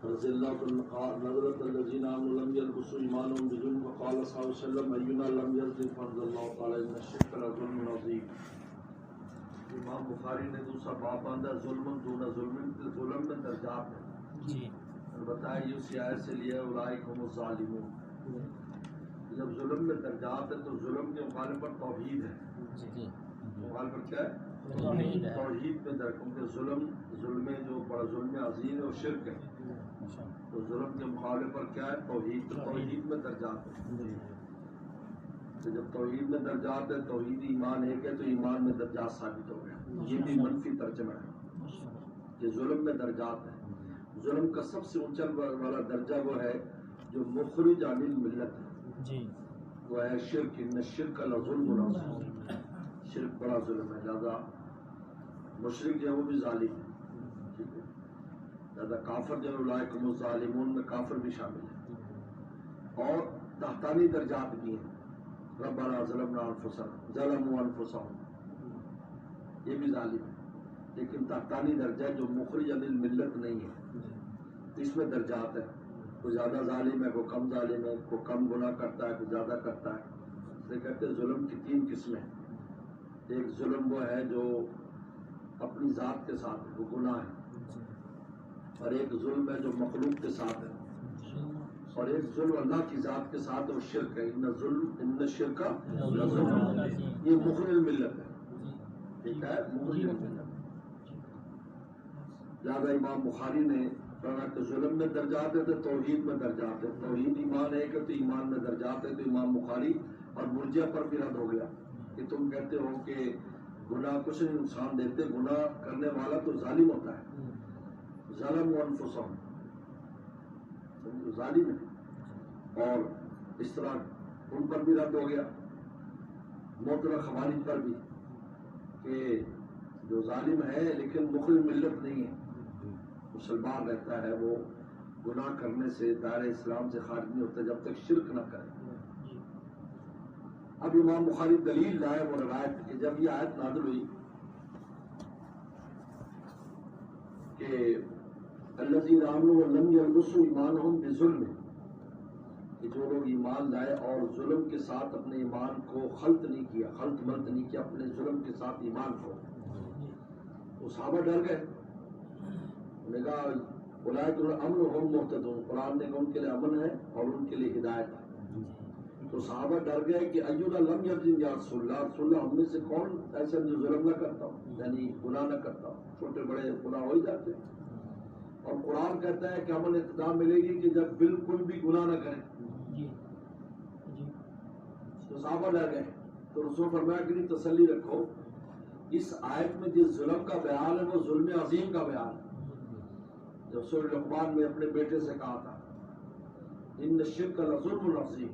رضی اللہ عنہ نظرت الذین آمنوا لم يلبسوا ایمانهم بظلم وقال صلی اللہ علیہ وسلم اینا لم یظلم فانزل اللہ تعالی ان الشرک لظلم عظیم. امام بخاری نے دوسرا باب باندھا ظلم دون ظلم، ظلم میں درجات ہیں جی، اور بتایا یہ اسی آیت سے لیا اولئک هم الظالمون. جب ظلم میں درجات ہے تو ظلم کے مقابلے پر توحید ہے جی، مقابلے پر کیا ہے؟ توحید میں درجہ، کیونکہ ظلم جو بڑا ظلم عظیم ہے وہ شرک ہے، تو ظلم کے مقابلے پر کیا ہے؟ توحید. تو توحید میں درجات ہے. تو جب توحید میں درجات ہے، توحید ایمان ایک ہے تو ایمان میں درجات ثابت ہو گیا. یہ بھی منفی ترجمہ ہے کہ ظلم میں درجات ہے. ظلم کا سب سے اونچا والا درجہ وہ ہے جو مخرج عن الملت ہے جی، وہ ہے شرک. ان الشرک لظلم عظیم، شرک بڑا ظلم ہے. لہذا مشرک جو ہے وہ بھی ظالم ہے، ٹھیک ہے. لہذا کافر جو اولئک هم الظالمون میں کافر بھی شامل ہے. اور تحتانی درجات بھی ہیں. ربنا ظلمنا انفسنا، ظلموا انفسهم، یہ بھی ظالم ہے. لیکن تحتانی درجہ جو مخرج عن الملت نہیں ہے، اس میں درجات ہے. کوئی زیادہ ظالم ہے، کوئی کم ظالم ہے، کوئی کم گناہ کرتا ہے، کوئی زیادہ کرتا ہے. اس لیے کہتے ہیں ظلم کی 3 قسمیں ہیں. ایک ظلم وہ ہے جو اپنی ذات کے ساتھ ہے، وہ گناہ ہے. اور ایک ظلم ہے جو مخلوق کے ساتھ ہے. اور ایک ظلم اللہ کی ذات کے ساتھ وہ شرک ہے. ان الشرک لظلم، یہ مخرج ملت ہے، ٹھیک ہے، مخرج ملت. لہٰذا امام بخاری نے کہا کہ ظلم میں درجات ہے تو توحید میں درجات ہے. توحید ایمان ہے کہ تو ایمان میں درجات ہے. تو امام بخاری اور مرجئہ پر بھی رد ہو گیا کہ تم کہتے ہو کہ گناہ کچھ نہیں نقصان دیتے، گناہ کرنے والا تو ظالم ہوتا ہے. ظلم و انفسهم، ظالم ہے. اور اس طرح ان پر بھی رد ہو گیا، معتزلہ خوارج پر بھی، کہ جو ظالم ہے لیکن مخرج ملت نہیں ہے، مسلمان رہتا ہے، وہ گناہ کرنے سے دائرہ اسلام سے خارج نہیں ہوتا جب تک شرک نہ کرے. اب امام بخاری دلیل لائے وہ روایت کہ جب یہ آیت نازل ہوئی کہ الذین آمنوا ولم یلبسوا ایمانهم بظلم، کہ جو لوگ ایمان لائے اور ظلم کے ساتھ اپنے ایمان کو خلط نہیں کیا، خلط ملط نہیں کیا اپنے ظلم کے ساتھ ایمان کو، تو صحابہ ڈر گئے. انہوں نے کہا اولئک الامن وهم مہتدون، قرآن نے کہا ان کے لیے امن ہے اور ان کے لیے ہدایت ہے. تو صحابہ ڈر گئے کہ اینا لم یظلم یا رسول اللہ، رسول اللہ ہم میں سے کون ایسا جو ظلم نہ کرتا ہو، یعنی گناہ نہ کرتا ہو. چھوٹے بڑے گناہ ہو ہی جاتے ہیں. اور قرآن کہتا ہے کہ امن ابتدا ملے گی کہ جب بالکل بھی گناہ نہ کریں. تو صحابہ ڈر گئے. تو رسول فرمایا کہ نہیں، تسلی رکھو، اس آیت میں جس ظلم کا بیان ہے وہ ظلم عظیم کا بیان ہے. جب سورہ لقمان میں اپنے بیٹے سے کہا تھا ان الشرک لظلم عظیم،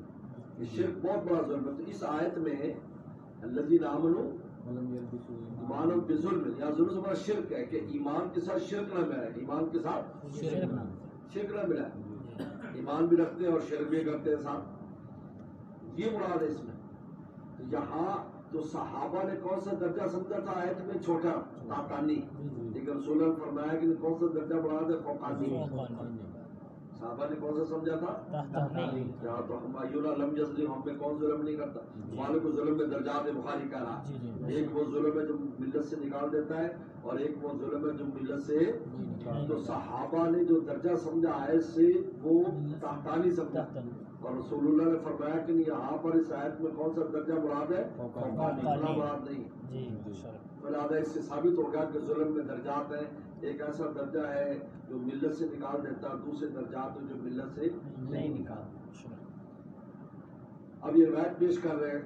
یہ شرک بہت بڑا ظلم ہے. تو اس آیت میں الذین آمنوا ایمان بظلم، یہاں ظلم سے بڑا شرک ہے کہ ایمان کے ساتھ شرک نہ ملا، ایمان کے ساتھ شرک نہ ملا، ایمان بھی رکھتے ہیں اور شرک بھی کرتے ہیں ساتھ، یہ مراد ہے اس میں. تو یہاں تو صحابہ نے کون سا درجہ سمجھا تھا آیت میں؟ چھوٹا، تحتانی. لیکن رسول اللہ نے فرمایا کہ کون سا درجہ مراد ہے؟ فوقانی. صحابہ نے کون سا سمجھا تھا؟ یہاں تو ہم اینا لم یظلم، ہم پہ کون ظلم نہیں کرتا. مالک کو ظلم میں درجات ہے، بخاری کہہ رہا. ایک وہ ظلم ہے جو ملت سے نکال دیتا ہے اور ایک وہ ظلم ہے جو ملت سے. تو صحابہ نے جو درجہ سمجھا آیت سے وہ تحتانی سمجھا، اور رسول اللہ نے فرمایا کہ یہاں پر اس آیت میں کون سا درجہ مراد ہے؟ فوقانی، مراد نہیں. لہٰذا اس سے ثابت ہو گیا کہ ظلم میں درجات ہیں. ایک ایسا درجہ ہے جو ملت سے نکال دیتا، دوسرے درجات جو ملت سے نہیں نکالتا. اب یہ روایت پیش کر رہے ہیں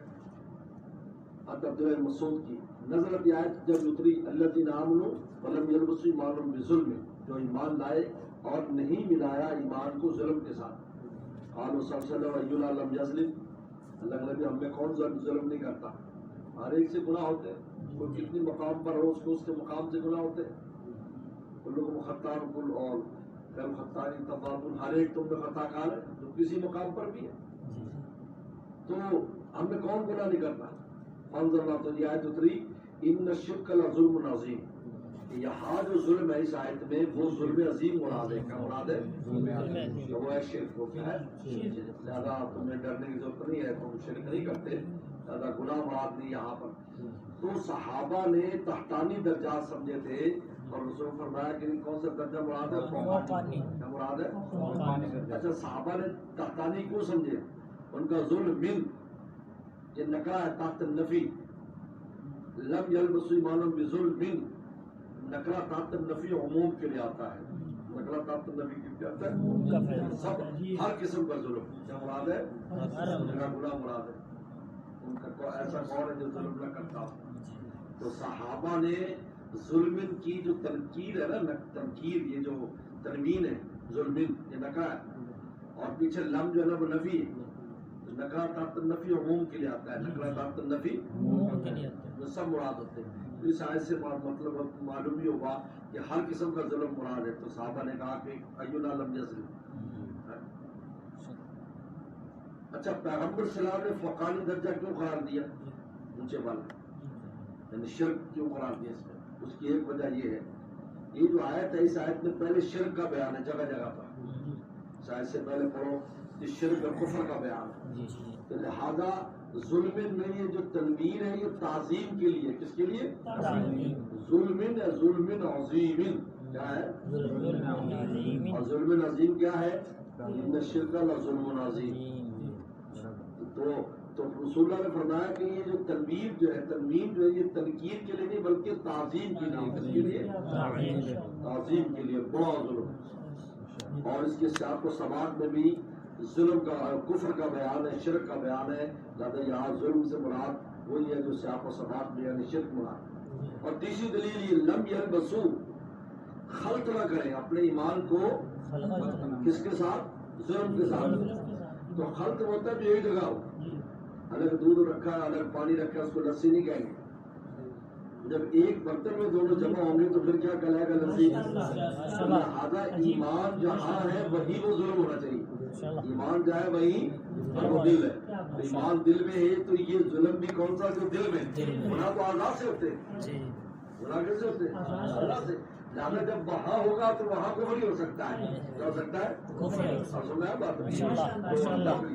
عبداللہ مسعود کی. نزلت آیت جب اتری الذین آمنوا ولم یلبسوا ایمانهم بظلم، جو ایمان لائے اور نہیں ملایا ایمان کو ظلم کے ساتھ. قالوا صلی اللہ علیہ وسلم اینا لم یظلم، اللہ کے نبی ہم میں کون ظلم نہیں کرتا. ہر ایک سے گناہ ہوتے ہیں، کوئی کتنی مقام پر ہو اس کو اس کے مقام سے گناہ ہوتے ہیں. کلکم خطاء کل اور خیر خطاء توابون، ہر ایک تم میں خطا کار ہے جو کسی مقام پر بھی ہے. تو ہم میں کون گناہ نہیں کرتا. فانزل اللہ، تو یہ آیت اتری ان الشرک لظلم عظیم، یہاں جو ظلم ہے اس آیت میں وہ ظلم عظیم مراد ہے. کیا مراد ہے؟ تو وہ ہے شرک. وہ کیا ہے؟ زیادہ تمہیں ڈرنے کی ضرورت نہیں ہے, تم شرک نہیں کرتے, زیادہ گناہ مراد نہیں یہاں پر. تو صحابہ نے تحتانی درجات سمجھے تھے اور رسول نے فرمایا کہ کون سا درجہ مراد ہے؟ فوقانی. کیا مراد ہے؟ اچھا صحابہ نے تحتانی کیوں سمجھے؟ ان کا ظلم من یہ نکرہ ہے تحت النفی. لم یلبسوا ایمانهم بظلم, نکرہ تحت النفی عموم کے لیے آتا ہے. نکرہ تحت النفی کے لیے آتا ہے سب ہر قسم کا ظلم. کیا مراد ہے؟ گناہ مراد ہے. ان کا ایسا کون ہے جو ظلم نہ کرتا؟ تو صحابہ نے ظلم کی جو تنکیر ہے نا, تنکیر یہ جو تنوین ہے ظلم یہ نکرہ ہے, اور پیچھے لم جو ہے نا وہ نفی ہے. نکرہ تحت النفی عموم کے لیے آتا ہے. نکرہ تحت النفی وہ سب مراد ہوتے ہیں. تو اس آیت سے مطلب معلوم ہی ہوگا کہ ہر قسم کا ظلم مراد ہے. تو صحابہ نے کہا کہ اینا لم یظلم. اچھا پیغمبر صلی اللہ علیہ وسلم نے فوقانی درجہ کیوں قرار دیا اونچے والا, یعنی شرک کیوں قرار دیا اس میں؟ اس کی ایک وجہ یہ ہے, یہ جو آیت ہے اس آیت میں پہلے شرک کا بیان ہے جگہ جگہ پر. اس آیت سے پہلے پڑھو کہ شرک اور کفر کا بیان ہے. تو لہذا ظلم میں یہ جو تنویر ہے یہ تعظیم کے لیے. کس کے لیے؟ ظلم یا ظلم عظیم. کیا ہے؟ اور ظلم عظیم کیا ہے؟ ان الشرک لظلم عظیم. تو رسول اللہ نے فرمایا کہ یہ جو تنویر جو ہے, تنوین جو ہے یہ تنقید کے لیے نہیں بلکہ تعظیم کے لیے. کس کے لیے؟ تعظیم کے لیے. بڑا ظلم. اور اس کے سیاق و سماعت میں بھی ظلم کا کفر کا بیان ہے, شرک کا بیان ہے. لہٰذا یہاں ظلم سے مراد وہی ہے جو سیاق و سماعت میں یعنی شرک مراد. اور تیسری دلیل یہ لم یلبسوا, خلط نہ کریں اپنے ایمان کو کس کے ساتھ؟ ظلم کے ساتھ. تو خلط ہوتا ہے جو ایک جگہ ہو, الگ دودھ رکھا ہے الگ پانی رکھا ہے, اس کو لسی نہیں کہیں گے. جب ایک برتن میں دونوں جمع ہوں گے تو پھر کیا کہلائے گا؟ لسی. لہٰذا ایمان جہاں ہے وہی وہ ظلم ہونا چاہیے. ایمان جائے وہی وہ دل ہے. ایمان دل میں ہے تو یہ ظلم بھی کون سا جو دل میں. گناہ تو آزاد سے ہوتے ہیں. گناہ کیسے ہوتے ہیں؟ آزاد سے. لہٰذا جب وہاں ہوگا تو وہاں کفر ہی ہو سکتا ہے. کیا ہو سکتا ہے؟ سنا ہے بات.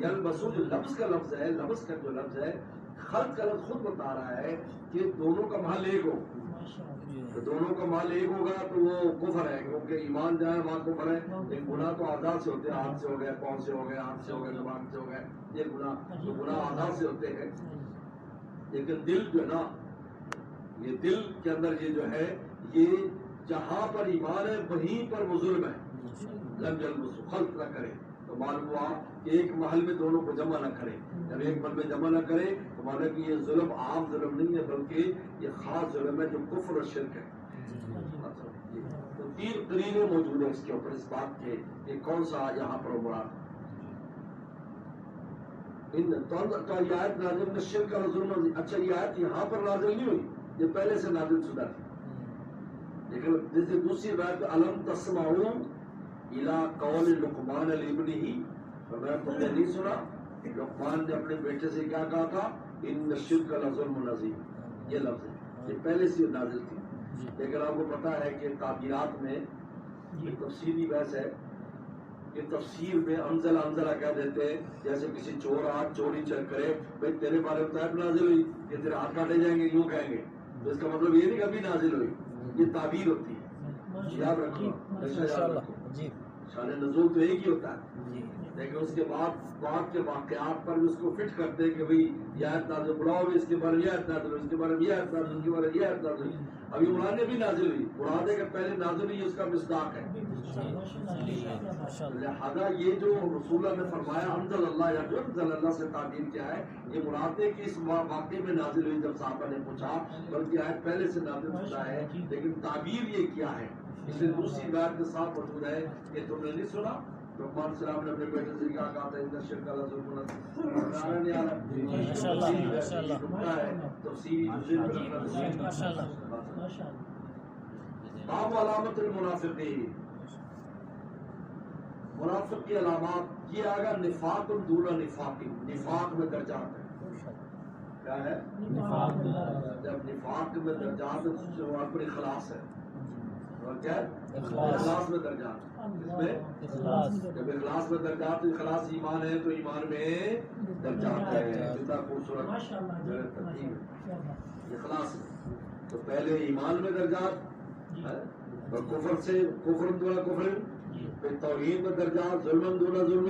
یلبسوا جو لفظ کا لفظ ہے, لفظ کا جو لفظ ہے, خلط کا لفظ خود بتا رہا ہے کہ دونوں کا محل ایک ہو. تو دونوں کا محل ایک ہوگا تو وہ کفر ہے, کیونکہ ایمان جائے وہاں کفر ہے. لیکن گناہ تو آزاد سے ہوتے ہیں, ہاتھ سے ہو گئے, پاؤں سے ہو گئے, ہاتھ سے ہو گئے, زبان سے ہو گئے, یہ گناہ تو گناہ آزاد سے ہوتے ہیں. لیکن دل جو ہے نا, یہ دل کے اندر یہ جو ہے یہ جہاں پر ایمان ہے وہیں پر وہ ظلم ہے. لم یلبسوا, خلط نہ کرے. تو معلوم ہوا کہ ایک محل میں دونوں کو جمع نہ کرے. جب ایک محل میں جمع نہ کرے تو مانا کہ یہ ظلم عام ظلم نہیں ہے بلکہ یہ خاص ظلم ہے جو کفر اور شرک ہے. تو تین قرینے موجود ہیں اس کے اوپر اس بات کے کہ کون سا یہاں پر مراد. تو یہ آیت نازل میں شرک اور ظلم. اچھا یہ آیت یہاں پر نازل نہیں ہوئی, یہ پہلے سے نازل شدہ تھی. لیکن جیسے دوسری بات الم تسمعوا الی قول لقمان لابنہ, فرمایا تم نے نہیں سنا لقمان نے اپنے بیٹے سے کیا کہا تھا؟ ان الشرک لظلم عظیم. یہ لفظ ہے, یہ پہلے سے نازل تھی. لیکن آپ کو پتا ہے کہ تعبیرات میں یہ تفصیلی بحث ہے کہ تفسیر میں انزلہ کہہ دیتے ہیں. جیسے کسی چور آج چوری کرے, بھائی تیرے بارے میں آیت نازل ہوئی, یہ تیرے ہاتھ کاٹے جائیں گے یوں کہیں گے, تو اس کا مطلب یہ نہیں کہ ابھی نازل ہوئی. یہ تعبیر ہوتی ہے, یاد رکھو. شان نزول تو ایک ہی ہوتا ہے, لیکن اس کے بعد کے واقعات پر بھی اس کو فٹ کرتے ہیں کہ بھئی یہ آیت نازل, بڑھاؤ اس کے بارے میں یہ آیت نازل ہوئی, اس کے بارے میں یہ آیت نازل, اس کے بارے میں یہ آیت نازل ہوئی. ابھی مراد بھی نازل ہوئی, مراد ہے کہ پہلے نازل ہوئی, اس کا مصداق ہے. لہذا یہ جو رسول اللہ نے فرمایا انزل اللہ یا جو انزل اللہ سے تعبیر کیا ہے, یہ مراد ہے کہ اس واقعے میں نازل ہوئی جب صحابہ نے پوچھا, بلکہ آیت پہلے سے نازل ہوتا ہے. لیکن تعبیر یہ کیا ہے, اس لیے دوسری بات کے ساتھ موجود ہے کہ تم نے نہیں سنا لقمان السلام نے اپنے بیٹے سے کہا تھا ان الشرک لظلم عظیم. باب علامت المنافقین, منافق کی علامات یہ آگا نفاق دون نفاق, نفاق میں درجات ہے. کیا ہے؟ جب نفاق میں درجات ہے تو اپنی خلاص ہے. اور کیا ہے اخلاص میں درجات. اس میں جب اخلاص میں درجات، تو اخلاص ایمان ہے تو ایمان میں درجات ہے. کتنا خوبصورت ترتیب اخلاص میں. تو پہلے ایمان میں درجات، اور کفر سے کفر دولا کفر، پھر توحید میں درجات، ظلم دولا ظلم،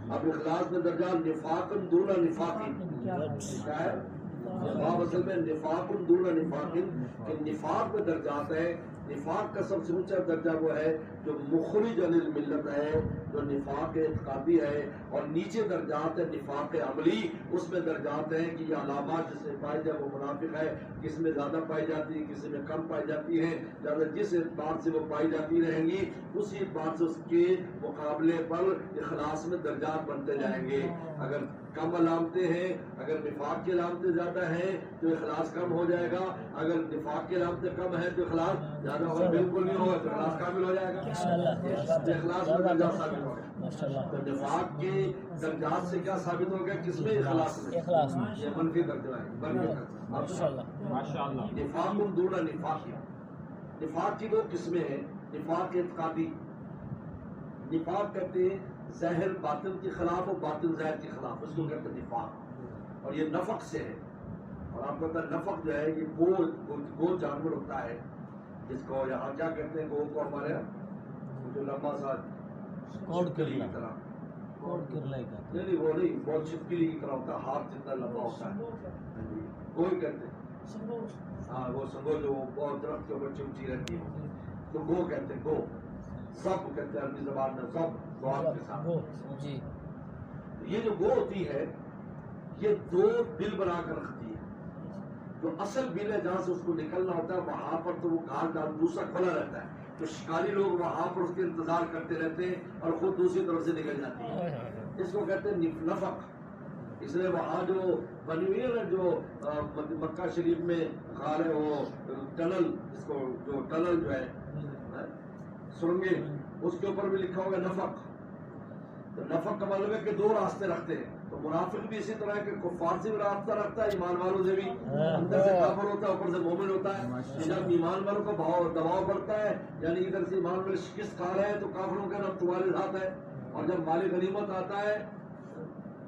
اب اخلاص میں درجات، نفاق دولا نفاق. کیا ہے جواب اصل میں نفاق دولا نفاق، کہ نفاق میں درجات ہے. نفاق کا سب سے اونچا درجہ وہ ہے جو مخرج عن الملت ہے، جو نفاق اعتقادی ہے. اور نیچے درجات ہے نفاق عملی، اس میں درجات ہیں کہ یہ علامات جس میں پائی جائے وہ منافق ہے، کس میں زیادہ پائی جاتی ہے، کسی میں کم پائی جاتی ہے. لہٰذا جس اعتبار سے وہ پائی جاتی رہیں گی اسی اعتبار سے اس کے مقابلے پر اخلاص میں درجات بنتے جائیں گے. اگر کم علامتیں ہیں، اگر نفاق کی علامتیں زیادہ ہیں تو اخلاص کم ہو جائے گا. اگر نفاق کی علامتیں کم ہیں تو اخلاص زیادہ ہوگا. بالکل نہیں ہوگا تو اخلاص کامل ہو جائے گا. اخلاص میں درجات ثابت ہو گیا. تو نفاق کے درجات سے کیا ثابت ہو گیا؟ کس میں؟ اخلاص میں. یہ منفی درجہ ہے. نفاق دون نفاق. نفاق کی دو قسمیں ہیں. نفاق اعتقادی، نفاق کہتے ہیں ظاہر باطن کے خلاف اور باطن ظاہر کے خلاف، اس کو کہتے ہیں نفاق. اور یہ نفق سے ہے. اور آپ کو پتہ ہے نفق جو ہے یہ گو جانور ہوتا ہے جس کو یہاں کیا کہتے ہیں، گو کو ہمارے جو لمبا سا چھپکلی کی طرح، نہیں وہ نہیں، بہت چھپکلی کی طرح ہوتا ہے، ہاتھ جتنا لمبا ہوتا ہے، گو ہی کہتے ہیں. ہاں وہ سنگو جو بہت درخت کے اوپر چمچی رہتی ہے تو گو کہتے ہیں. گو سب کہتے ہیں عربی زبان میں، سب گواب کے ساتھ. یہ جو گو ہوتی ہے یہ دو بل بنا کر رکھتی ہے. جو اصل بل ہے جہاں سے اس کو نکلنا ہوتا ہے وہاں پر تو وہ گھاس ڈال دوسرا کھلا رہتا ہے، تو شکاری لوگ وہاں پر اس کے انتظار کرتے رہتے ہیں اور خود دوسری طرف سے نکل جاتی ہے. اس کو کہتے ہیں نفق. اس لیے وہاں جو بنی ہوئی ہے نا، جو مکہ شریف میں غار ہے، وہ ٹنل، اس کو جو ٹنل جو ہے سرنگیں، اس کے اوپر بھی لکھا ہوگا نفق. تو نفق کا مطلب ہے کہ دو راستے رکھتے ہیں. تو منافق بھی اسی طرح کہ کفار سے بھی رابطہ رکھتا ہے، ایمان والوں سے بھی. اندر سے کافر ہوتا ہے، اوپر سے مومن ہوتا ہے. جب ایمان والوں کو دباؤ پڑتا ہے، یعنی ادھر سے ایمان والے شکست کھا رہے ہیں تو کافروں کا نام تمہارے ساتھ ہے. اور جب مال غنیمت آتا ہے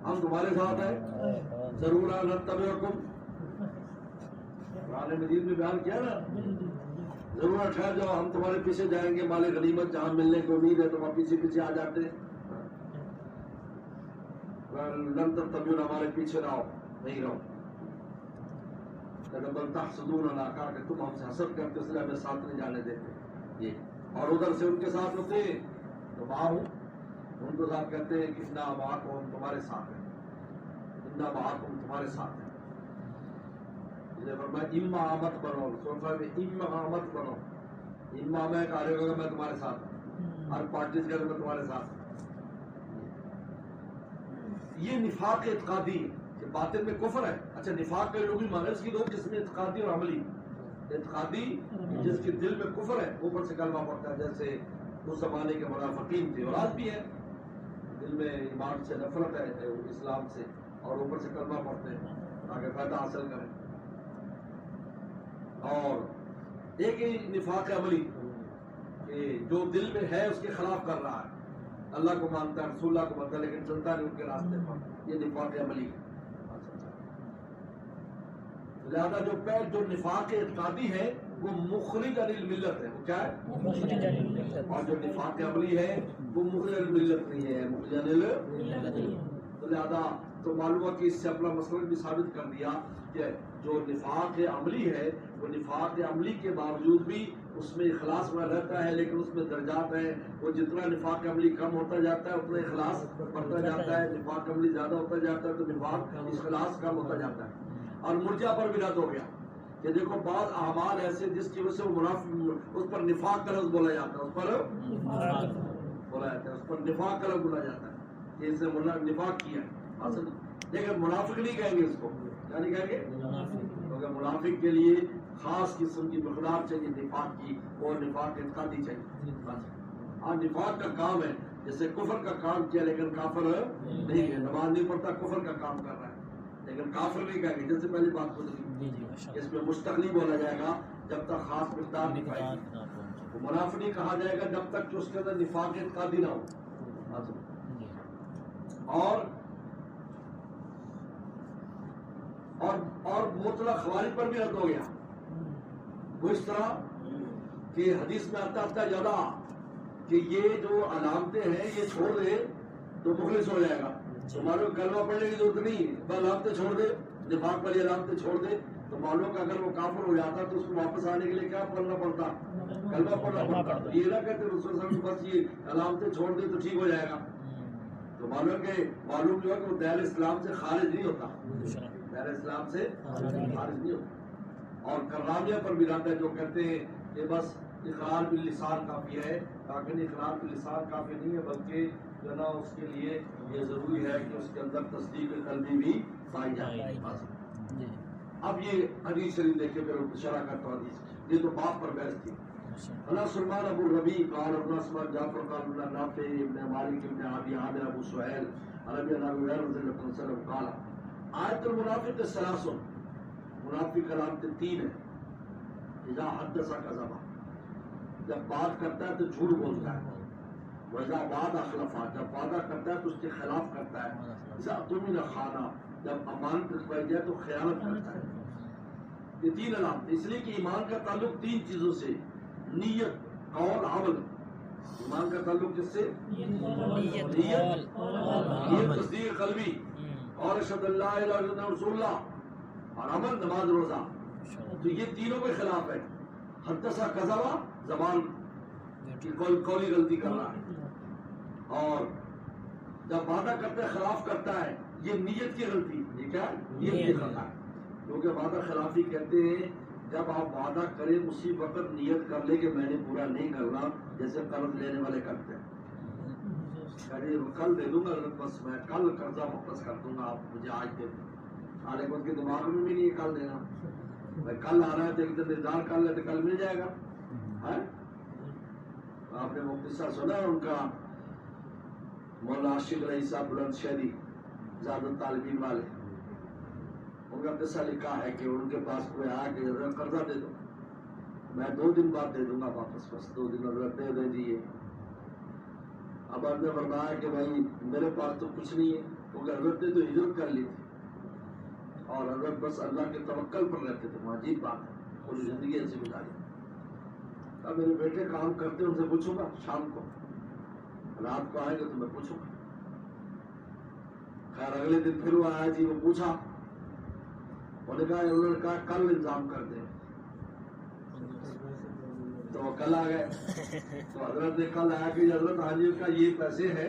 ہم تمہارے ساتھ ہیں. ضرور نتبعکم، قرآن مجید میں بیان کیا نا، ضرور ٹھہر جاؤ ہم تمہارے پیچھے جائیں گے. مال غنیمت جہاں ملنے کی امید ہے تو ہم پیچھے پیچھے آ جاتے ہیں. لن تتبعون، ہمارے پیچھے رہو، نہیں رہو. بل تحسدوننا، کہا کہ تم ہم سے حسد کرتے اس لیے ہمیں ساتھ نہیں جانے دیتے. یہ اور ادھر سے ان کے ساتھ ہوتے تو باہر ان کو ساتھ کہتے ہیں کہ انا معکم، ہم تمہارے ساتھ ہیں. انا معکم، تمہارے ساتھ ہیں. فرمایا اما مت بنو، سوچا کہ اما مت بنو. اما میں کہا رہے ہوگا میں تمہارے ساتھ ہوں، ہر پارٹیز کے میں تمہارے ساتھ ہوں. یہ نفاق اعتقادی ہے کہ باطن میں کفر ہے. اچھا نفاق کے لوگ بھی مانے اس کی دو قسمیں، اعتقادی اور عملی. اعتقادی جس کے دل میں کفر ہے، اوپر سے کلمہ پڑتا ہے، جیسے اس زمانے کے منافقین تھے اور آج بھی ہے، دل میں ایمان سے نفرت ہے اسلام سے، اور اوپر سے کلمہ پڑھتے ہیں تاکہ فائدہ حاصل کریں. اور ایک ہی نفاق عملی کہ جو دل میں ہے اس کے خلاف کر رہا ہے، اللہ کو مانتا ہے، رسول اللہ کو مانتا ہے، لیکن چلتا نہیں ان کے راستے پر. یہ نفاق عملی ہے. لہذا جو نفاق اعتقادی ہے وہ مخرج عن الملت ہے. وہ کیا ہے؟ اور جو نفاق عملی ہے وہ مخرج عن الملت نہیں ہے، مخرج عن الملت. تو لہذا تو معلوم ہے کہ اس سے اپنا مسئلہ بھی ثابت کر دیا کہ جو نفاق عملی ہے وہ نفاق عملی کے باوجود بھی اس میں اخلاص میں رہتا ہے، لیکن اس میں درجات ہیں. وہ جتنا نفاق عملی کم ہوتا جاتا ہے اتنا اخلاص بڑھتا جاتا ہے. نفاق عملی زیادہ ہوتا جاتا ہے تو نفاق اخلاص کم ہوتا جاتا ہے. اور مرجع پر بھی رد ہو گیا کہ دیکھو بعض اعمال ایسے جس کی وجہ سے وہ منافق، اس پر نفاق کا لفظ بولا جاتا ہے، اس پر بولا جاتا ہے، اس پر نفاق کا لفظ بولا جاتا ہے کہ اس نے نفاق کیا ہے. لیکن منافق نہیں کہیں گے اس کو. کیا نہیں کہیں گے؟ کیونکہ منافق کے لیے خاص قسم کی مقدار چاہیے نفاق کی، اور نفاق اعتقادی چاہیے. ہاں نفاق کا کام ہے، جیسے کفر کا کام کیا لیکن کافر نہیں ہے. نماز نہیں پڑھتا، کفر کا کام کر رہا ہے، لیکن کافر نہیں کہیں گے. جیسے پہلی بات گزری، اس میں مستقلی بولا جائے گا جب تک خاص مقدار نہیں پائے گی. منافق نہیں کہا جائے گا جب تک کہ اس کے اندر نفاق اعتقادی نہ ہو. اور مطلق خوارج پر بھی رد ہو گیا. وہ اس طرح کہ حدیث میں آتا یدا کہ یہ جو علامتیں ہیں یہ چھوڑ دے تو مخلص ہو جائے گا. تمہارے کلمہ پڑھنے کی ضرورت نہیں، بس علامتیں چھوڑ دے، نفاق والی علامتیں چھوڑ دے. تو معلوم کہ اگر وہ کافر ہو جاتا تو اس کو واپس آنے کے لیے کیا پڑھنا پڑتا؟ کلمہ پڑھنا پڑتا. یہ نہ کہتے رسول صلی اللہ علیہ وسلم بس یہ علامتیں چھوڑ دے تو ٹھیک ہو جائے گا. تو معلوم جو ہے کہ وہ دائرہ اسلام سے خارج نہیں ہوتا، دائرہ اسلام سے خارج نہیں ہوتا. اور کرامیہ پر بھی رد ہے جو کہتے ہیں کہ بس اقرار باللسان کافی ہے، تاکہ اقرار باللسان کافی نہیں ہے بلکہ جو ہے نا اس کے لیے یہ ضروری ہے کہ اس کے اندر تصدیق قلبی بھی پائی جائے. اب یہ حدیث شریف دیکھے پھر شرح کرتا ہوں حدیث. یہ تو باپ پر بحث تھی. اللہ سلمان ابو الربیع قال ابن اسماء جعفر قال ابن نافع ابن مالک ابن ابی عامر ابو سہیل عربی ابن ابی ہریرہ رضی اللہ عنہ وسلم قال آیت المنافق ثلاث، منافق علامتیں تین ہیں. اذا حدث کذب، جب بات کرتا ہے تو جھوٹ بولتا ہے. وَإِذَا وَعَدَ خَلَفَ، جب وعدہ کرتا ہے تو اس کے خلاف کرتا ہے. اذا اؤتمن خان، جب امانت رکھوائی جائے تو خیانت کرتا ہے. یہ تین علامت، اس لیے کہ ایمان کا تعلق تین چیزوں سے، نیت، قول، عمل. ایمان کا تعلق کس سے؟ نیت، تصدیق قلبی، اور اشہد اللہ الہ الا اللہ رسول اللہ، اور عمل نماز روزہ. تو یہ تینوں کے خلاف ہے. حدثہ کذبہ، زبان کی قولی غلطی کر رہا ہے. اور جب وعدہ کرتا ہے خلاف کرتا ہے، یہ نیت کی غلطی. یہ کیا ہے؟ نیت کی غلطی ہے. کیونکہ وعدہ خلافی کہتے ہیں جب آپ وعدہ کریں اسی وقت نیت کر لے کہ میں نے پورا نہیں کرنا، جیسے قرض لینے والے کرتے ہیں. کل دے دوں گا، بس میں کل قرضہ واپس کر دوں گا، آپ مجھے آج دے دیں. حالانکہ ان کے دماغ میں بھی نہیں کل دینا. میں کل آ رہا ہے تو ایک دن انتظار کر لے تو کل مل جائے گا. آپ نے مفتی صاحب سنا ان کا، مولانا عاشق رئیس صاحب بلند شہری زیادہ طالبین والے، ان کا قصہ لکھا ہے کہ ان کے پاس کوئی آیا کہ حضرت قرضہ دے دو، میں 2 دن بعد دے دوں گا واپس. بس 2 دن حضرت دے دیجیے. اب آپ نے فرمایا کہ بھائی میرے پاس تو کچھ نہیں ہے، کیونکہ حضرت نے تو ہجرت کر لی تھی اور حضرت بس اللہ کے توکل پر رہتے تھے. عجیب بات ہے، پوری زندگی ایسی گزاری. اب میرے بیٹے کام کرتے ان سے پوچھوں گا، شام کو رات کو آئے گا تو میں پوچھوں گا. خیر اگلے دن پھر وہ آیا جی، وہ پوچھا، انہوں نے کہا کل انتظام کر دیں. تو وہ کل آ گئے. تو حضرت نے کل آیا کہ حضرت ہاں جی کا یہ پیسے ہے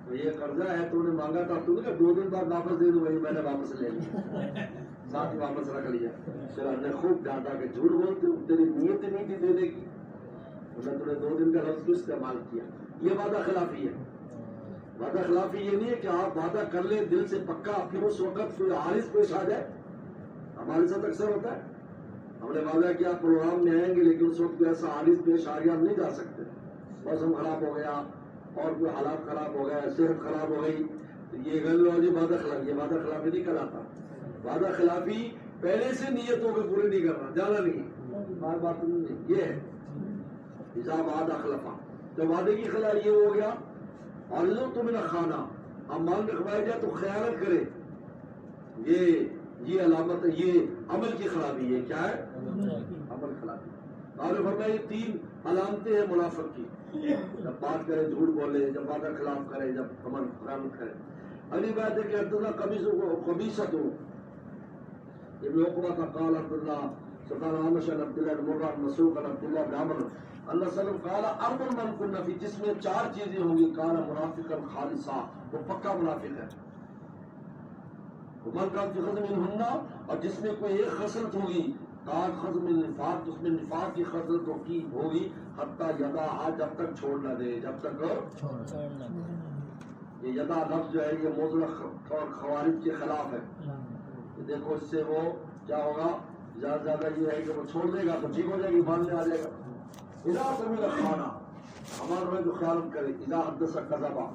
تو یہ قرضہ ہے تو انہیں مانگا تھا، تو نے کہا 2 دن بعد واپس دے دوں. وہی میں نے واپس لے لیا، ساتھ واپس رکھ لیا. پھر ہم نے خوب ڈانٹا کہ جھوٹ بولتے ہو، تیری نیت نہیں تھی دینے کی، تو نے 2 دن کا لفظ کیوں استعمال کیا. یہ وعدہ خلافی ہے. وعدہ خلافی یہ نہیں ہے کہ آپ وعدہ کر لیں دل سے پکا، پھر اس وقت کوئی عارض پیش آ جائے. ہمارے ساتھ اکثر ہوتا ہے، ہم نے وعدہ کیا پروگرام میں آئیں گے لیکن اس وقت کوئی ایسا عارض پیش آ گیا، ہم نہیں جا سکتے، موسم خراب ہو گیا اور کوئی حالات خراب ہو گیا، صحت خراب ہو گئی. تو یہ غیر لوجی وعدہ خلافی، یہ وعدہ خلافی نہیں کراتا. وعدہ خلافی پہلے سے نیتوں کو پوری نہیں کرنا، جانا نہیں، بار بار نہیں. یہ ہے اذا وعدہ خلفا، جب وعدے کی خلاف یہ ہو گیا. اور تم نہ کھانا، امان رکھوایا جائے تو خیانت کرے، یہ علامت ہے، یہ عمل کی خرابی ہے. کیا ہے؟ عمل خرابی. آپ نے فرمایا یہ 3 علامتیں ہیں منافق کی. جب بات کرے جھوٹ بولے، جب وعدہ خلاف کرے، جب عمل خیانت کرے. اگلی بات ہے کہ عبداللہ قبیصۃ ابن عقبہ کا قال عبداللہ سبحان عامش عبداللہ بن مرہ مسروق عبداللہ بن عمرو اللہ صلی اللہ علیہ وسلم قال اربع من كن فی، جس میں 4 چیزیں ہوں گی کان منافقا خالصا، وہ پکا منافق ہے. من کان فی خصم منہن، اور جس میں کوئی ایک خصلت ہوگی کان خصم النفاق، اس میں نفاق کی خصلت ہوگی حتی یدا، جب تک چھوڑ نہ دے، جب تک چھوڑ نہ دے. یہ یدا لفظ جو ہے یہ مطلق اور خوارج کے خلاف ہے. دیکھو اس سے وہ کیا ہوگا، زیادہ زیادہ یہ ہے کہ وہ چھوڑ دے گا تو ٹھیک ہو جائے گی، ماننے آ جائے گا. اذا سمع خانہ، ہمارے میں جو خیانت کرے. اذا حدث کذبا،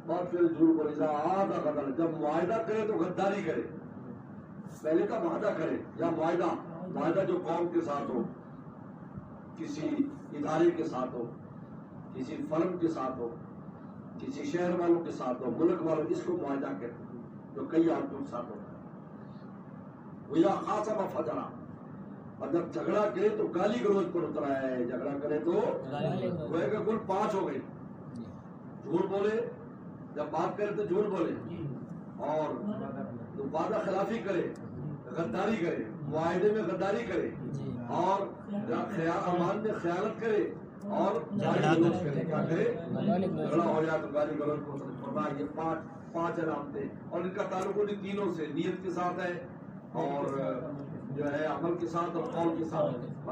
بات پھر جھوٹ بولے. اذا عاد غدر، جب معاہدہ کرے تو غداری کرے. پہلے کا وعدہ کرے یا معاہدہ جو قوم کے ساتھ ہو، کسی ادارے کے ساتھ ہو، کسی فرم کے ساتھ ہو، کسی شہر والوں کے ساتھ ہو، ملک والوں، اس کو معاہدہ کہتے ہیں جو کئی آدمیوں کے ساتھ ہوتا ہے۔ وہ یا خاصا فجرا، اور جب جھگڑا کرے تو گالی گلوچ پر اترا ہے، جھگڑا کرے تو وہ کہ کل 5 ہو گئی، جھوٹ بولے، جب بات کرے تو جھوٹ بولے، اور وعدہ خلافی کرے، غداری کرے، معاہدے میں غداری کرے، اور امان میں خیانت کرے، اور گالی گلوچ کرے، کیا کرے؟ جھگڑا ہو جائے تو گالی گلوچ کو فرمایا۔ یہ 5 علامتیں، اور ان کا تعلق ان تینوں سے، نیت کے ساتھ ہے، اور جو ہے عمل کے ساتھ، اور قول کے ساتھ۔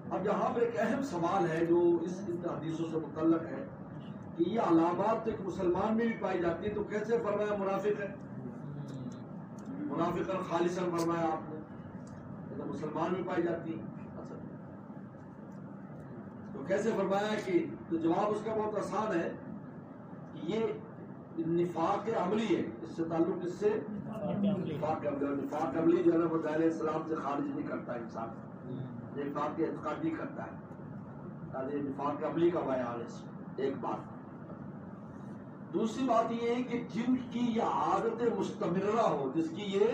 اب یہاں پر ایک اہم سوال ہے جو اس حدیثوں سے متعلق ہے کہ یہ علامات ایک مسلمان میں بھی پائی جاتی ہے، تو کیسے فرمایا منافق ہے؟ منافقا خالصا فرمایا آپ نے، تو مسلمان میں پائی جاتی ہے، تو کیسے فرمایا کہ؟ تو جواب اس کا بہت آسان ہے کہ یہ نفاق عملی ہے، اس سے تعلق اس سے نفاق عملی جو ہے نا وہ دائرۂ اسلام سے خارج نہیں کرتا انسان، نفاق اعتقادی کرتا ہے، نفاق عملی کا بیان ہے۔ ایک بات، دوسری بات یہ ہے کہ جن کی یہ عادت مستمرہ ہو، جس کی یہ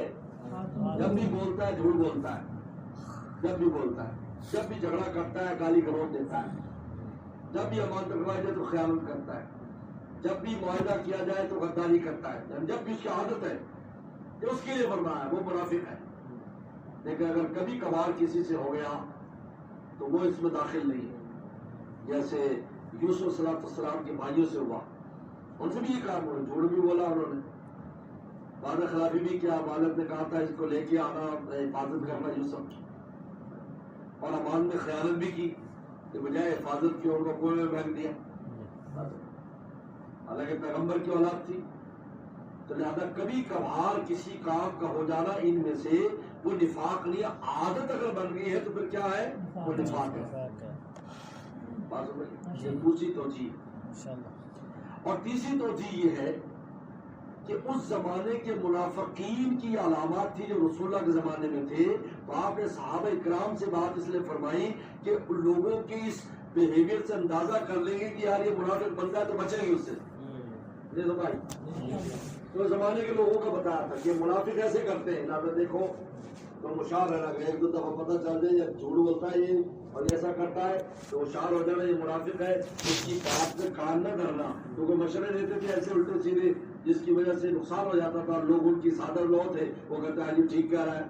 جب بھی بولتا ہے جھوٹ بولتا ہے، جب بھی بولتا ہے، جب بھی جھگڑا کرتا ہے گالی گلوچ دیتا ہے، جب بھی امانت رکھوائی جائے تو خیانت کرتا ہے، جب بھی معاہدہ کیا جائے تو غداری کرتا ہے، جب بھی اس کی عادت ہے، جو اس کے لیے فرمایا ہے وہ منافق ہے۔ لیکن اگر کبھی کبھار کسی سے ہو گیا تو وہ اس میں داخل نہیں ہے، جیسے یوسف صلی اللہ علیہ وسلم کے بھائیوں سے ہوا، ان سے بھی یہ کام ہوا، جھوٹ بھی بولا انہوں نے، وعدہ خلافی بھی کیا، والد نے کہا تھا اس کو لے کے آنا، حفاظت کرنا یوسف، اور امان میں خیانت بھی کی کہ بجائے حفاظت کی ان کو کنویں میں پھینک دیا، حالانکہ پیغمبر کی اولاد تھی۔ تو لہذا کبھی کبھار کسی کام کا ہو جانا ان میں سے وہ نفاق نہیں، عادت اگر بن گئی ہے تو پھر کیا ہے؟ وہ نفاق ہے۔ دوسری توجیہ، اور تیسری توجیہ یہ ہے کہ اس زمانے کے منافقین کی علامات تھی جو رسول اللہ کے زمانے میں تھے، تو آپ نے صحابہ اکرام سے بات اس لیے فرمائی کہ لوگوں کی اس بیہیویئر سے اندازہ کر لیں گے کہ یار یہ منافق بندہ ہے تو بچیں گے اس سے۔ تو زمانے کے لوگوں کا بتایا تھا کہ منافق ایسے کرتے ہیں، لہٰذا دیکھو تو ہوشیار رہنا، کہ 1-2 دفعہ پتہ چل جائے یا جھوٹ بولتا ہے یہ اور ایسا کرتا ہے تو ہوشیار ہو جانا یہ منافق ہے، اس کی بات میں کان نہ کرنا، کیونکہ مشورے دیتے تھے ایسے الٹے سیدھے جس کی وجہ سے نقصان ہو جاتا تھا، لوگ ان کی صادر لو تھے، وہ کہتا ہے یہ ٹھیک کہہ رہا ہے،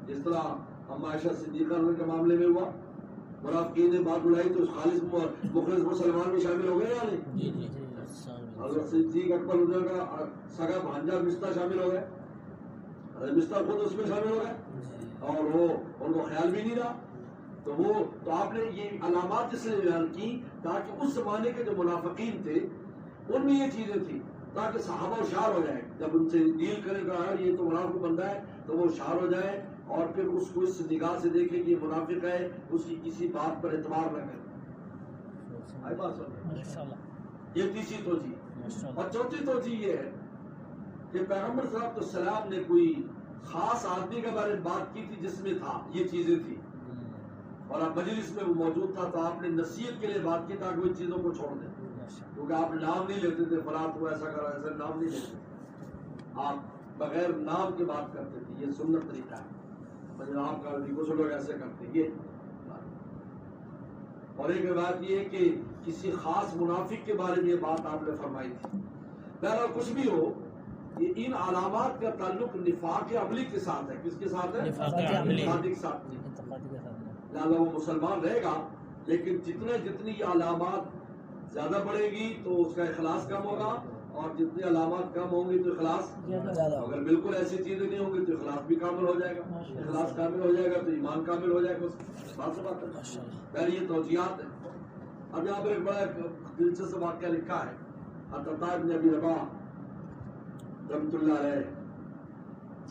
جس طرح ہم عائشہ صدیقہ کے معاملے میں ہوا، منافقین نے بات اڑائی تو خالص مخلص مسلمان میں شامل ہو گئے یا نہیں؟ حضرت صدیق اکبر کا سگا بھانجا مستہ شامل ہو گئے، مستہ خود اس میں شامل ہو گئے، اور وہ ان کو خیال بھی نہیں رہا، تو آپ نے یہ علامات اس لیے بیان کی تاکہ اس زمانے کے جو منافقین تھے ان میں یہ چیزیں تھیں، تاکہ صحابہ ہوشیار ہو جائیں، جب ان سے ڈیل کرے گا یہ تو منافق بندہ ہے تو وہ ہوشیار ہو جائے، اور پھر اس کو اس نگاہ سے دیکھیں کہ یہ منافق ہے، اس کی کسی بات پر اعتبار نہ کریں۔ یہ تیسری توجیہ، اور چوتھی توجیہ یہ ہے کہ پیغمبر صلی اللہ علیہ وسلم نے کوئی خاص آدمی کے بارے میں بات کی تھی جس میں تھا یہ چیزیں تھیں، اور آپ مجلس میں وہ موجود تھا تو آپ نے نصیحت کے لیے بات کی تاکہ وہ چیزوں کو چھوڑ دیں، کیونکہ آپ نام نہیں لیتے تھے، فلاں کو ایسا کرا، ایسا نام نہیں لیتے، آپ بغیر نام کے بات کرتے تھے، یہ سنت طریقہ ہے، آپ کا کچھ لوگ ایسے کرتے یہ۔ اور ایک بات یہ ہے کہ کسی خاص منافق کے بارے میں یہ بات آپ نے فرمائی تھی۔ بہرحال کچھ بھی ہو، یہ ان علامات کا تعلق نفاق عملی کے ساتھ ہے، کس کے ساتھ ہے؟ نفاق کے ساتھ نہیں، لہٰذا وہ مسلمان رہے گا، لیکن جتنی یہ علامات زیادہ بڑھے گی تو اس کا اخلاص کم ہوگا، اور جتنی علامات کم ہوں گی تو اخلاص، اگر بالکل ایسی چیزیں نہیں ہوں گی تو اخلاص بھی کامل ہو جائے گا، اخلاص کامل ہو جائے گا تو ایمان کامل ہو جائے گا، بات سے بات ہے۔ پہلے یہ توجیہات ہیں۔ اب یہاں پر ایک بڑا دلچسپ واقعہ لکھا ہے، عطا بن ابی رباح رحمۃ اللہ علیہ،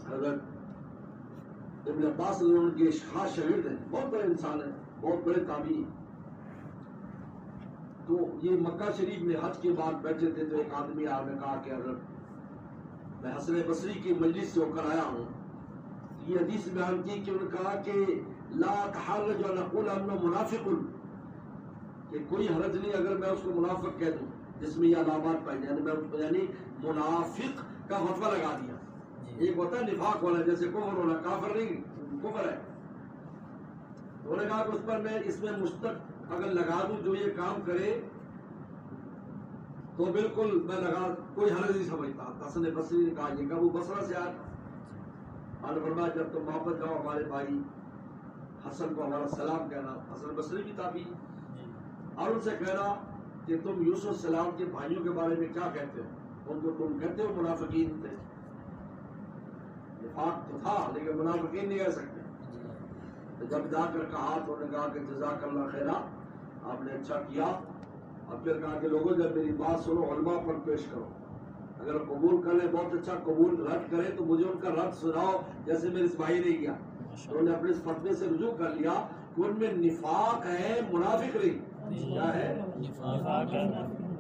حضرت ابن عباس ان کے خاص شاگرد ہیں، بہت بڑے انسان ہیں، بہت بڑے تابعی ہیں۔ تو یہ مکہ شریف میں حج کے بعد بیٹھے تھے تو ایک آدمی آپ نے کہا کہ حضرت میں حسن بصری کی مجلس سے ہو کر آیا ہوں، یہ حدیث بیان کی کہ انہوں نے کہا کہ لا تحرج ان اقول انه منافق، کہ کوئی حرج نہیں اگر میں اس کو منافق کہہ دوں جس میں یہ علامات پائی جائیں، یعنی منافق کا فتویٰ لگا دیا. ایک ہوتا ہے نفاق ہونا، جیسے کفر ہونا، کافر نہیں کفر ہے. انہوں نے کہا کہ اس پر میں اس میں مشتق اگر لگا دوں جو یہ کام کرے تو بالکل میں لگا کوئی حرج نہیں سمجھتا. حسن بصری نے کہا یہ کہ وہ بصرہ سے آیا تھا. نے فرمایا جب تم واپس جاؤ ہمارے بھائی حسن کو ہمارا سلام کہنا. حسن بصری کی تابعی، اور ان سے کہنا کہ تم یوسف السلام کے بھائیوں کے بارے میں کیا کہتے ہو؟ ان کو تم کہتے ہو منافقین تھے. نفاق تو تھا لیکن منافقین نہیں کہہ سکتے. تو جب جا کر کہا تو انہوں نے کہا کہ جزاک اللہ خیرہ، آپ نے اچھا کیا. اور پھر کہا کہ لوگوں جب میری بات سنو علماء پر پیش کرو، اگر قبول کر لیں بہت اچھا، قبول رد کریں تو مجھے ان کا رد سناؤ جیسے میرے اس بھائی نے کیا. انہوں نے اپنے اس فتوے سے رجوع کر لیا کہ ان میں نفاق ہے، منافق نہیں. کیا ہے؟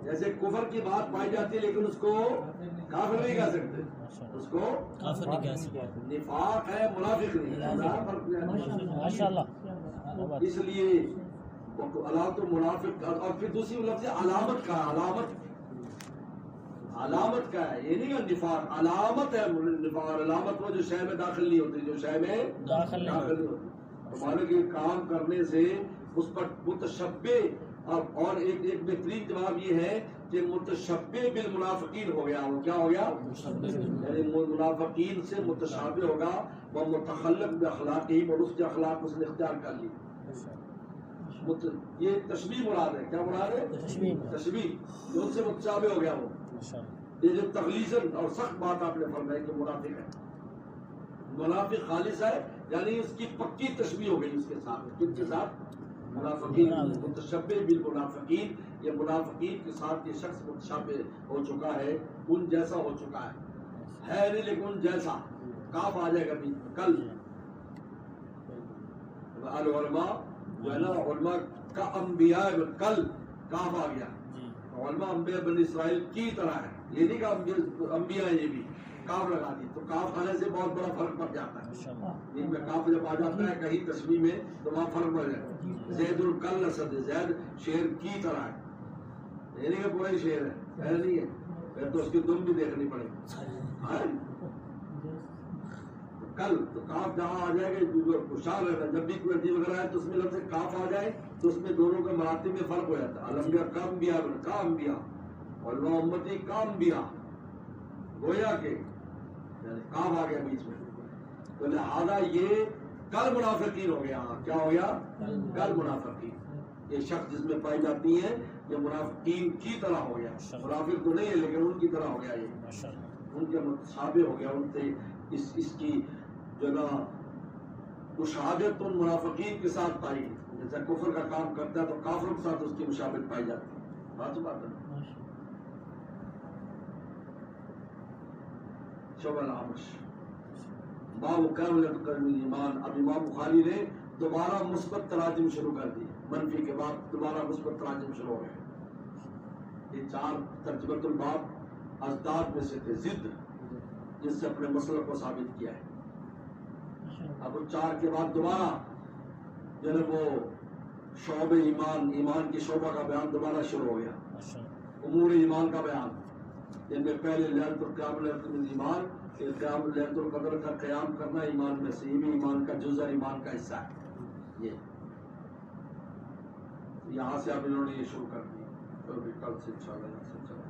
جیسے کفر کی بات پائی جاتی ہے لیکن اس کو کافر نہیں کہہ سکتے، اس کو کافر نہیں کہہ سکتے. نفاق ہے، منافق نہیں. اس لیے علامت منافق. اور پھر دوسری لفظ علامت کا، علامت کا ہے، یہ نہیں ہے نفاق، علامت ہے نفاق. علامت وہ جو شے میں داخل نہیں ہوتی، جو شے میں داخل نہیں ہوتی. ہمارے کے کام کرنے سے اس پر متشبہ، اور ایک بہترین جواب یہ ہے کہ متشبہ بالمنافقین ہو گیا. وہ کیا ہو گیا؟ یعنی منافقین سے متشابہ ہوگا. وہ متخلق باخلاقی، اور اس کے اخلاق اس نے اختیار کر لی. یہ تشبیہ مراد ہے. کیا مراد ہے؟ تشبیہ. ان سے متشابہ ہو گیا وہ. یہ جو تغلیظاً اور سخت بات آپ نے فرمائی کہ منافق ہے. منافق خالص ہے یعنی اس کی پکی تشبیہ ہو گئی اس کے ساتھ. کن کے ساتھ؟ منافقین. متشبہ بالمنافقین، یہ منافقین کے ساتھ یہ شخص متشابہ ہو چکا ہے، ان جیسا ہو چکا ہے نہیں لیکن ان جیسا. کاف آ جائے گا بھی کل. العلماء جو ہے نا، علماء کا انبیاء کل کاف آ گیا. علماء انبیاء بنی اسرائیل کی طرح ہے، یہ نہیں کہ انبیاء یہ بھی کاف لگا دی تو کاف آنے سے بہت بڑا فرق پڑ جاتا ہے. ان میں کاف جب آ جاتا ہے کہیں تشبیہ میں تو وہاں فرق پڑ جاتا ہے. زید الکل اسد، زید شیر کی طرح ہے، یہ نہیں کہ پورا ہی شیر ہے نہیں ہے، پھر تو اس کی دم بھی دیکھنی پڑے گی. کل تو کاف جہاں آ جائے گا خوشحال رہتا. جب بھی کوئی عجیب وغیرہ ہے تو اس میں لفظ کاف آ جائے تو اس میں دونوں کے مراتب میں فرق ہو جاتا ہے. الانبیاء کا انبیاء، کا انبیاء، علماء امتی کا انبیاء، گویا کہ کاف آ گیا بیچ میں. تو لہذا یہ کل منافقین ہو گیا. کیا ہو گیا؟ کل منافقین. یہ شخص جس میں پائی جاتی ہیں یہ منافقین کی طرح ہو گیا. منافق تو نہیں ہے لیکن ان کی طرح ہو گیا. یہ ان کے متشابہ ہو گیا. ان سے اس کی جو نا مشابہت ان منافقین کے ساتھ پائی. جیسے کفر کا کام کرتا ہے تو کافروں کے ساتھ اس کی مشابہت پائی جاتی ہے. بات ہے. شعبہ العمش باب کاملۃ ایمان. اب امام بخاری نے دوبارہ مثبت تراجم شروع کر دی. منفی کے بعد دوبارہ مثبت تراجم شروع ہو گئے. یہ 4 ترجمۃ الباب ازداد میں سے تھے، ضد جس سے اپنے مسلک کو ثابت کیا ہے. اب 4 کے بعد دوبارہ جو ہے وہ شعب ایمان، ایمان کی شعبہ کا بیان دوبارہ شروع ہو گیا. امور ایمان کا بیان، جن میں پہلے لیلۃ القیام، لیلۃ الایمان، قیام لیلۃ القدر کا قیام کرنا ایمان میں سے، یہ بھی ایمان کا جزء، ایمان کا حصہ ہے. یہ یہاں سے اب انہوں نے یہ شروع کر دی. تو کل سے انشاءاللہ یہاں سے چلا.